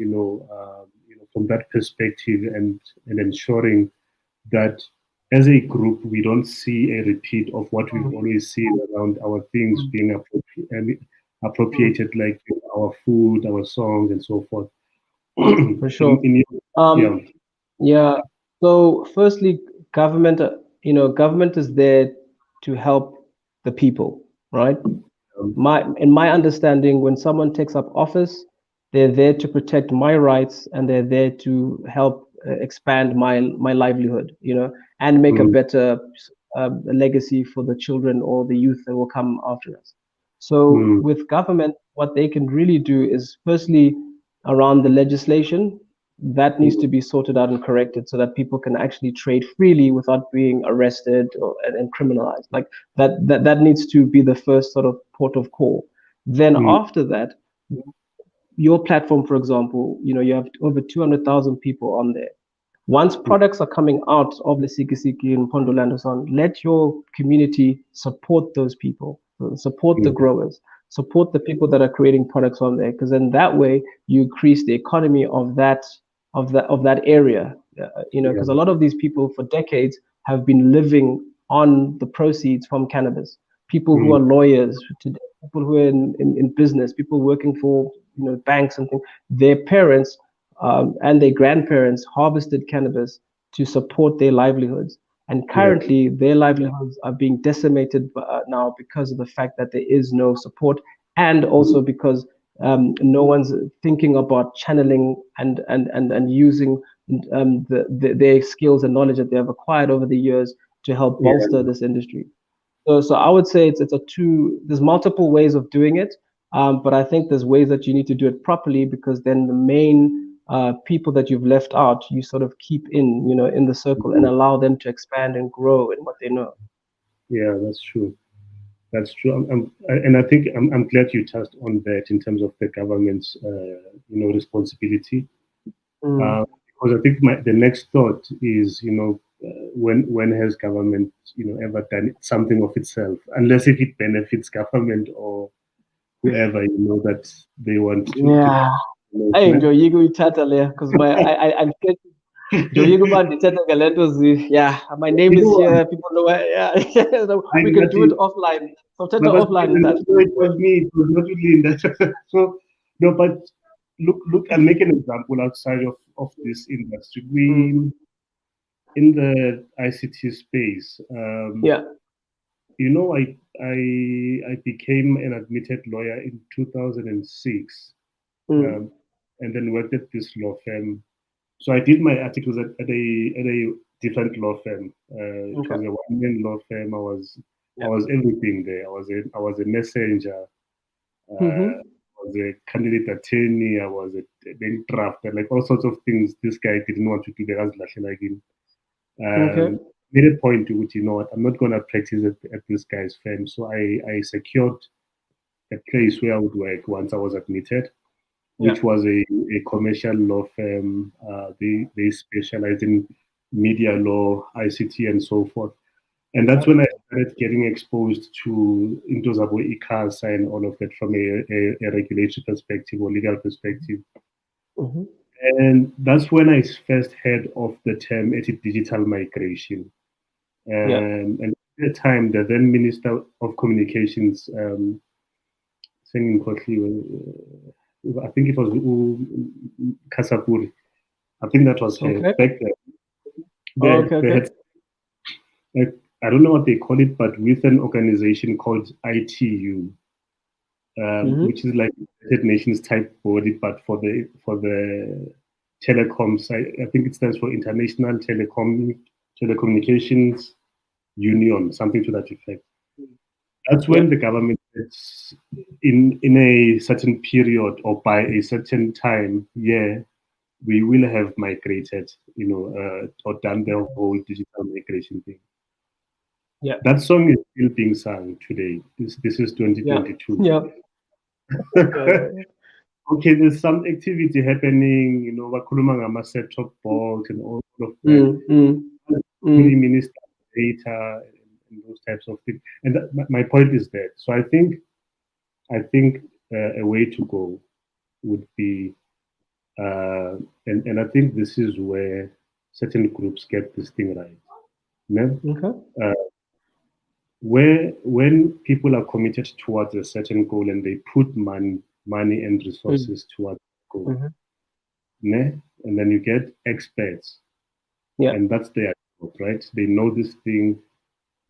from that perspective, and ensuring that as a group we don't see a repeat of what we've always seen around our things being appropriated, like our food, our songs, and so forth. For sure. So firstly, government is there to help the people, right? In my understanding, when someone takes up office, they're there to protect my rights, and they're there to help expand my livelihood, and make a better legacy for the children or the youth that will come after us. So with government, what they can really do is, firstly, around the legislation, that needs to be sorted out and corrected so that people can actually trade freely without being arrested and criminalized. Like that needs to be the first sort of port of call. Then after that, your platform, for example, you have over 200,000 people on there. Once products are coming out of the Siki and Pondoland and so on, let your community support those people, support the growers, support the people that are creating products on there, because then that way you increase the economy of that area. Because a lot of these people for decades have been living on the proceeds from cannabis. people who are lawyers today, people who are in business, people working for banks and things. Their parents and their grandparents harvested cannabis to support their livelihoods. And currently, their livelihoods are being decimated now because of the fact that there is no support, and also because no one's thinking about channeling and using their skills and knowledge that they have acquired over the years to help bolster this industry. So I would say there's multiple ways of doing it, but I think there's ways that you need to do it properly, because then the main people that you've left out, you sort of keep in the circle and allow them to expand and grow in what they know. Yeah, that's true. That's true. And I think I'm glad you touched on that in terms of the government's responsibility. Because I think the next thought is, when has government ever done something of itself, unless if it benefits government or whoever that they want to. Yeah. I enjoy you because I'm scared. Yeah, my name is here. People know where. Yeah, so we can do it offline. So offline is that. It was me. It was not really in that. So no, but look. I'll make an example outside of this industry. We in the ICT space. I became an admitted lawyer in 2006, and then worked at this law firm. So I did my articles at a different law firm. It was a one-man law firm. I was everything there. I was a messenger. I was a candidate attorney. I was a bank drafter, like all sorts of things. This guy didn't want to do the made a point to which, I'm not going to practice at this guy's firm. So I secured a place where I would work once I was admitted, which was a commercial law firm. They specialize in media law, ICT, and so forth. And that's when I started getting exposed to Intozabo ICASA and all of that from a regulatory perspective or legal perspective. And that's when I first heard of the term digital migration. And at the time, the then Minister of Communications, I think it was Kasapuri. I think that was her back then. They had, I don't know what they call it, but with an organization called ITU, which is like a United Nations type body, but for the telecoms. I think it stands for International Telecommunications Union, something to that effect. That's when the government, in a certain period or by a certain time, we will have migrated, or done the whole digital migration thing. Yeah, that song is still being sung today. This is 2022. Yeah. Okay, there's some activity happening, bakhuluma ngama set-top box and all of that. Minister data and those types of things. And my point is that. So I think a way to go would be, and I think this is where certain groups get this thing right. When people are committed towards a certain goal and they put money and resources towards the goal, and then you get experts, and that's their job, right? They know this thing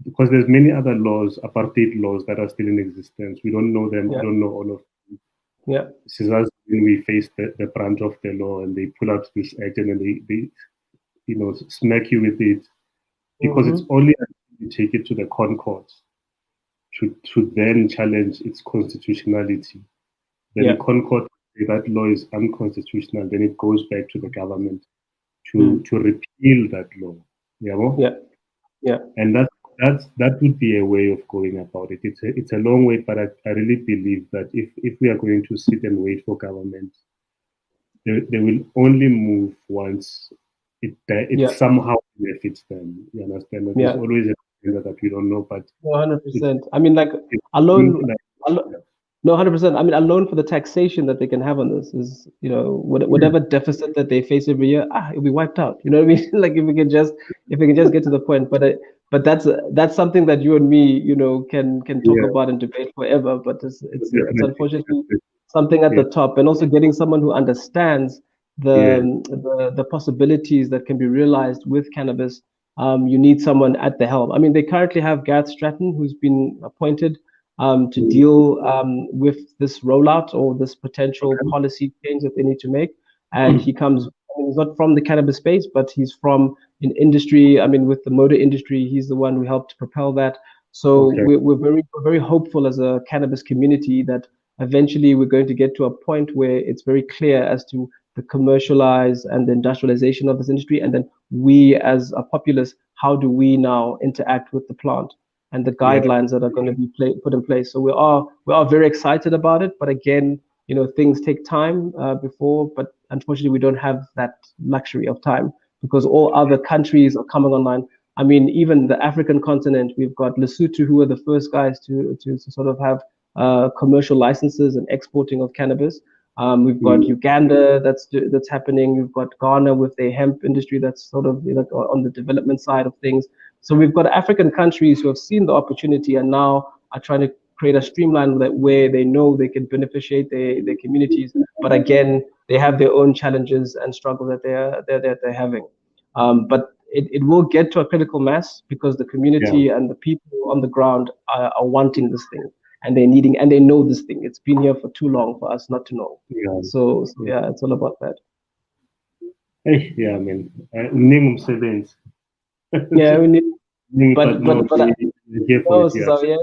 because there's many other laws, apartheid laws, that are still in existence. We don't know them. We don't know all of them. Yeah. This is us when we face the branch of the law and they pull out this act and then they smack you with it, because it's only you take it to the Concourse to then challenge its constitutionality. Then the Concourse, that law is unconstitutional, then it goes back to the government to repeal that law. And that would be a way of going about it. It's a long way, but I really believe that if we are going to sit and wait for government, they will only move once it somehow benefits them. You understand? There's always a thing that we don't know, but 100%. I mean, like alone. No, 100%. I mean, alone for the taxation that they can have on this is, whatever deficit that they face every year, it'll be wiped out. You know what I mean? Like if we can just get to the point. But that's something that you and me, can talk Yeah, about and debate forever. But it's definitely. unfortunately something at Yeah, the top, and also getting someone who understands yeah. the possibilities that can be realized with cannabis. You need someone at the helm. I mean, they currently have Gareth Stratton, who's been appointed to Mm. deal with this rollout or this potential Okay. policy change that they need to make. And he comes, I mean, he's not from the cannabis space, but he's from an industry. I mean, with the motor industry, he's the one who helped propel that. So Okay. we're very hopeful as a cannabis community that eventually we're going to get to a point where it's very clear as to the commercialize and the industrialization of this industry, and then we as a populace, how do we now interact with the plant and the Yeah. guidelines that are going to be put in place. So we are very excited about it, but again, things take time before. But unfortunately, we don't have that luxury of time because all other countries are coming online. I mean, even the African continent, we've got Lesotho, who are the first guys to sort of have commercial licenses and exporting of cannabis. We've got Mm. Uganda that's happening. We've got Ghana with their hemp industry that's sort of on the development side of things. So we've got African countries who have seen the opportunity and now are trying to create a streamline that where they know they can beneficiate their communities. But again, they have their own challenges and struggles that they're having. But it will get to a critical mass because the Yeah. community and the people on the ground are wanting this thing and they're needing and they know this thing. It's been here for too long for us not to know. Yeah. So Yeah. yeah, it's all about that. Hey, yeah, man. Mningi umsebenzi. Yeah, we need, But no, but we're here for no, it. Yeah.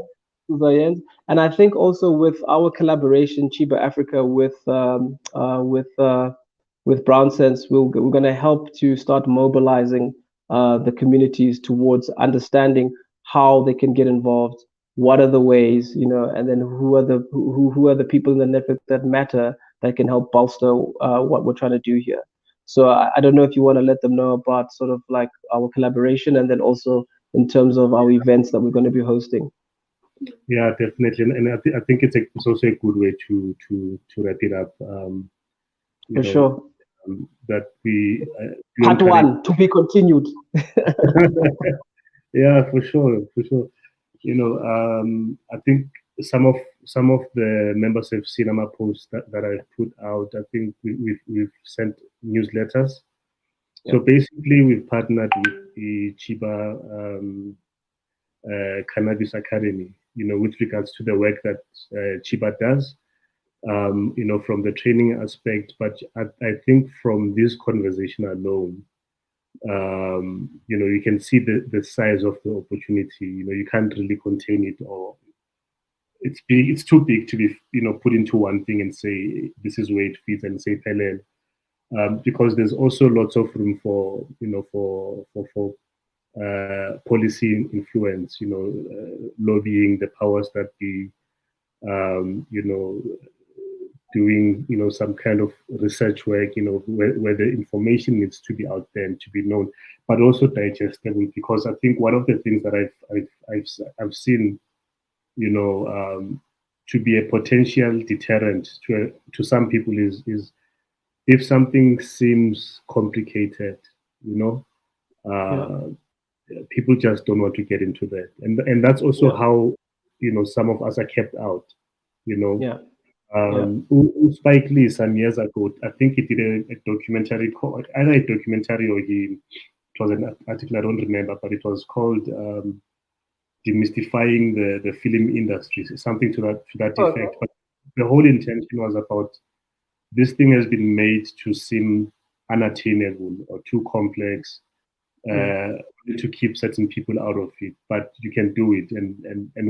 Suzanne. And I think also with our collaboration, Cheeba Africa, with BrownSense, we're going to help to start mobilizing the communities towards understanding how they can get involved, what are the ways, and then who are the people in the network that matter that can help bolster what we're trying to do here. So I don't know if you want to let them know about sort of like our collaboration and then also in terms of our events that we're going to be hosting. Yeah, definitely. And I think it's also a good way to wrap it up. You For know, sure. that we do Part encourage. one to be continued. Yeah, for sure, for sure. I think some of the members have seen my posts that I put out. I think we've sent newsletters. Yeah. So basically, we've partnered with the Cheeba Cannabis Academy. With regards to the work that Cheeba does. From the training aspect, but I think from this conversation alone, you can see the size of the opportunity. You can't really contain it, or it's big. It's too big to be, put into one thing and say this is where it fits and say parallel. Because there's also lots of room for, policy influence. Lobbying the powers that be. Doing some kind of research work, where the information needs to be out there and to be known, but also digestible. Because I think one of the things that I've seen, to be a potential deterrent to some people is if something seems complicated, you know, Yeah. uh, people just don't want to get into that, and that's also Yeah. how some of us are kept out, you know. Yeah. Yeah. Spike Lee some years ago, I think he did a documentary called either a documentary or it was an article, I don't remember, but it was called demystifying the film industry, something to that effect. Okay. But the whole intention was about this thing has been made to seem unattainable or too complex, Mm. to keep certain people out of it, but you can do it, and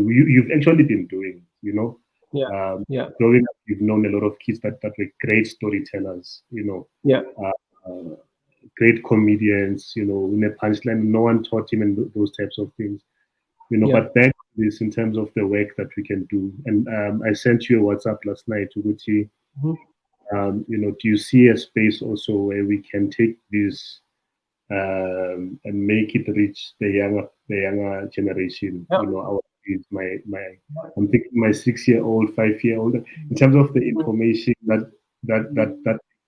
you've actually been doing it, Yeah. um, Yeah. growing up, you've known a lot of kids that were great storytellers, Yeah. uh, great comedians, in a punchline, no one taught him and those types of things, Yeah. but back to this in terms of the work that we can do. And I sent you a WhatsApp last night, Uguchi. Mhm. Do you see a space also where we can take this and make it reach the younger generation, Yeah. our kids, I'm thinking my 6-year-old, 5-year-old, in terms of the information that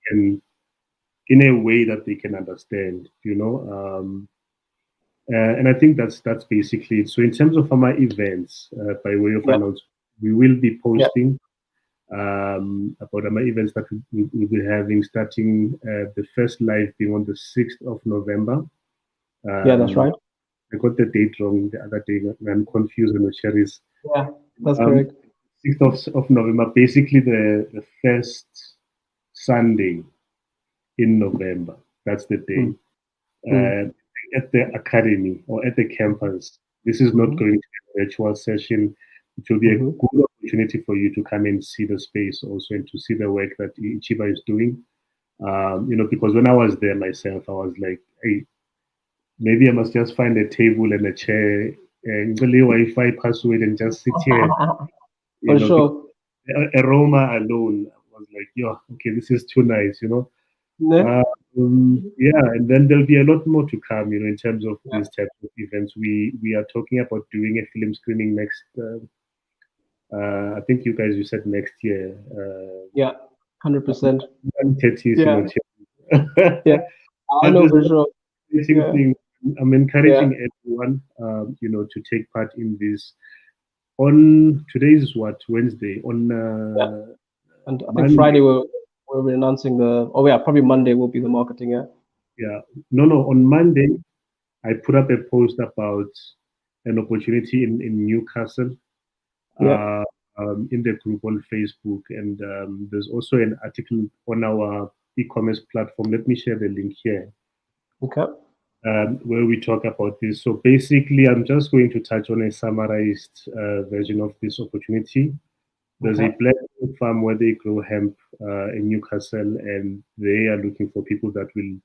can, in a way that they can understand, and I think that's basically it. So in terms of my events, by way of announcement, we will be posting about my events that we'll be having, starting the first live being on the 6th of November. Yeah, that's right. I got the date wrong the other day. I'm confused on the cherries. Yeah, that's correct. 6th of November, basically the first Sunday in November. That's the day. At the academy or at the campus. This is not going to be a virtual session. It will be a good opportunity for you to come and see the space also, and to see the work that Cheeba is doing. Because when I was there myself, I was like, hey, maybe I must just find a table and a chair and really Wi-Fi password and just sit here. For sure. Aroma alone, I was like, yeah, okay, this is too nice, Yeah. and then there'll be a lot more to come, in terms of these types of events. We are talking about doing a film screening next. I think you said next year. Yeah, 100%. Yeah. Yeah, I know for sure. Thing. I'm encouraging everyone, to take part in this. On today's Wednesday. On and I think Friday we'll be announcing probably Monday will be the marketing. Yeah. No. On Monday, I put up a post about an opportunity in Newcastle. In the group on Facebook, and there's also an article on our e-commerce platform. Let me share the link here. Okay. Where we talk about this. So basically, I'm just going to touch on a summarized version of this opportunity. There's a black farm where they grow hemp in Newcastle, and they are looking for people that will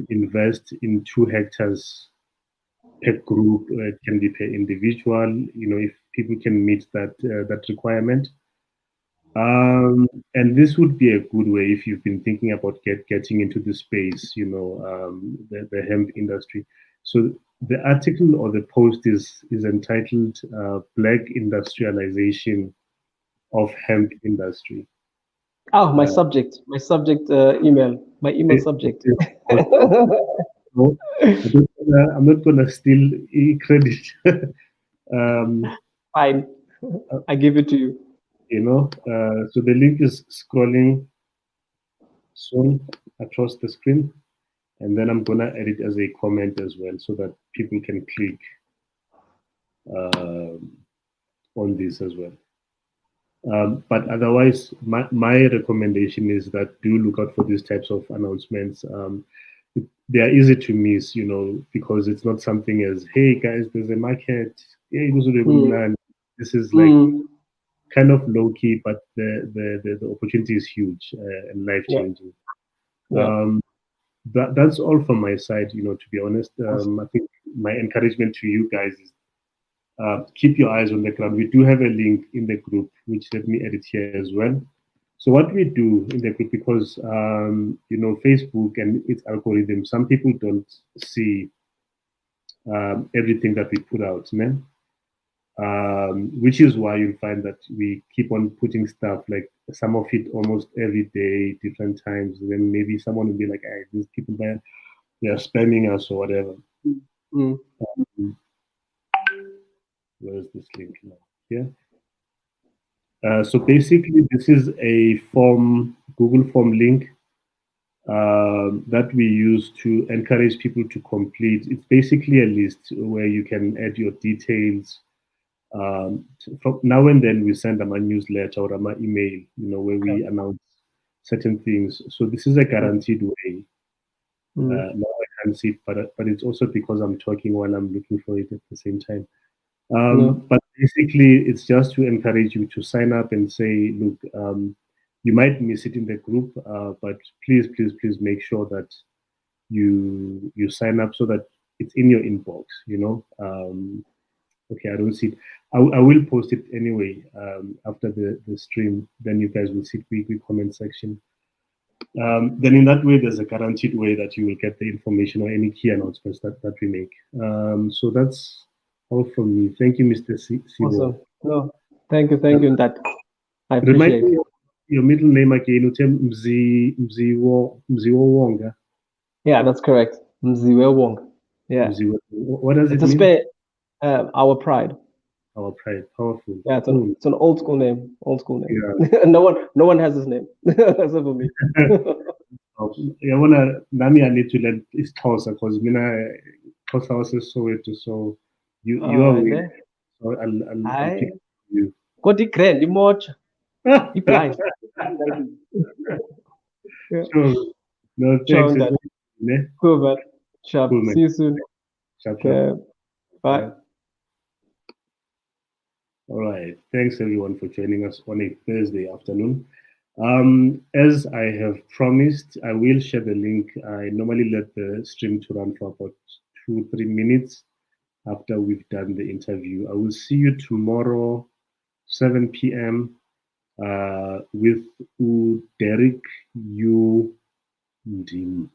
invest in 2 hectares per group. It can be per individual, if people can meet that requirement. And this would be a good way if you've been thinking about getting into the space, the hemp industry. So the article or the post is entitled Black Industrialization of Hemp Industry. Oh, my subject email, my email subject. No, I'm not gonna steal credit. Fine, I give it to you. So the link is scrolling soon across the screen, and then I'm gonna add it as a comment as well, so that people can click on this as well. But otherwise, my recommendation is that do look out for these types of announcements. They are easy to miss, because it's not something as, hey guys, there's a market. This is like kind of low key, but the opportunity is huge and life changing. That's all from my side. To be honest, I think my encouragement to you guys is keep your eyes on the ground. We do have a link in the group, which let me edit here as well. So what we do in the group, because Facebook and its algorithm, some people don't see everything that we put out, man. Which is why you'll find that we keep on putting stuff, like some of it almost every day, different times. Then maybe someone will be like, "Hey, these people they're spamming us or whatever." Where is this link now? Here. So basically, this is a Google form link that we use to encourage people to complete. It's basically a list where you can add your details. From now and then we send them a newsletter or an email, where we announce certain things. So this is a guaranteed way. Now I can't see it, but it's also because I'm talking while I'm looking for it at the same time. But basically, it's just to encourage you to sign up and say, look, you might miss it in the group, but please make sure that you sign up so that it's in your inbox. Okay, I don't see it. I will post it anyway after the stream. Then you guys will see the comment section. Then in that way, there's a guaranteed way that you will get the information or any key announcements that we make. So that's All from me. Thank you, Mr. Sibo. Awesome. No, thank you, that. I Remind appreciate me it. of your middle name again. Mziwo Wonga. Yeah, that's correct. Mziwe Wong. Yeah. Mziwo. What does It's it a mean? spare our pride. Our pride. Powerful. Yeah, Cool. it's an old school name. Old school name. Yeah. No one has his name except for me. Yabona nami I need to learn isiXhosa because mina Xhosa was Soweto, so you are with, Ne? so I'll pick Hayi. you. Kodwa igrand imotsha. Iblind. Yeah. Sure. No, Ciao, thanks. Dad. Ne? Cool, man. Sharp. Cool, man. See you soon. Sharp, sharp. Okay. Bye. All right. Thanks everyone for joining us on a Thursday afternoon. As I have promised, I will share the link. I normally let the stream to run for about 2-3 minutes after we've done the interview. I will see you tomorrow, 7 p.m. With Derek U. Ndim.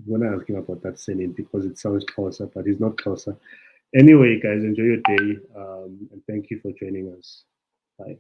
I'm gonna ask him about that surname because it sounds closer, but it's not closer. Anyway, guys, enjoy your day, and thank you for joining us. Bye.